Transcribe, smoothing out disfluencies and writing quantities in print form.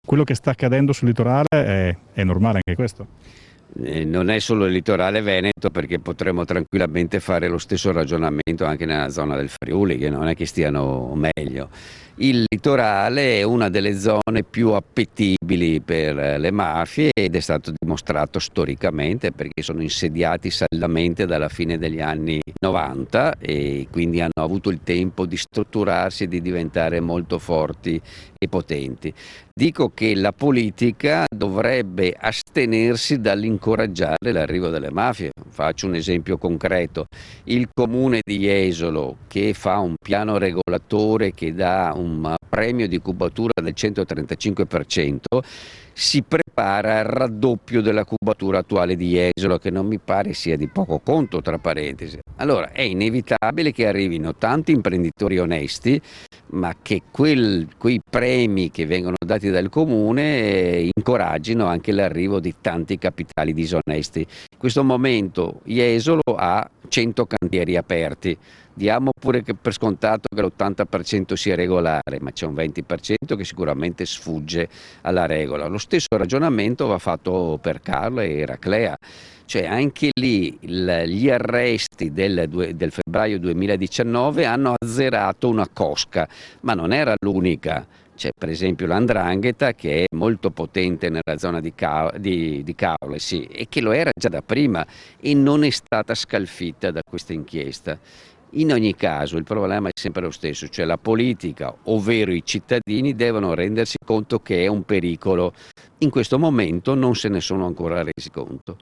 Quello che sta accadendo sul litorale è normale anche questo? Non è solo il litorale veneto, perché potremmo tranquillamente fare lo stesso ragionamento anche nella zona del Friuli, che non è che stiano meglio. Il litorale è una delle zone più appetibili per le mafie ed è stato dimostrato storicamente, perché sono insediati saldamente dalla fine degli anni 90 e quindi hanno avuto il tempo di strutturarsi e di diventare molto forti e potenti. Dico che la politica dovrebbe astenersi dall'incoraggiare l'arrivo delle mafie. Faccio un esempio concreto: il comune di Jesolo, che fa un piano regolatore che dà un premio di cubatura del 135%, si prepara al raddoppio della cubatura attuale di Jesolo, che non mi pare sia di poco conto, tra parentesi. Allora è inevitabile che arrivino tanti imprenditori onesti, ma che quei premi che vengono dati dal comune incoraggino anche l'arrivo di tanti capitali disonesti. In questo momento Jesolo ha 100 cantieri aperti. Diamo pure che per scontato che l'80% sia regolare, ma c'è un 20% che sicuramente sfugge alla regola. Lo stesso ragionamento va fatto per Carlo e Eraclea. Cioè anche lì gli arresti del febbraio 2019 hanno azzerato una cosca, ma non era l'unica. C'è per esempio l''ndrangheta, che è molto potente nella zona di Caole, sì, e che lo era già da prima e non è stata scalfita da questa inchiesta. In ogni caso il problema è sempre lo stesso, cioè la politica, ovvero i cittadini, devono rendersi conto che è un pericolo. In questo momento non se ne sono ancora resi conto.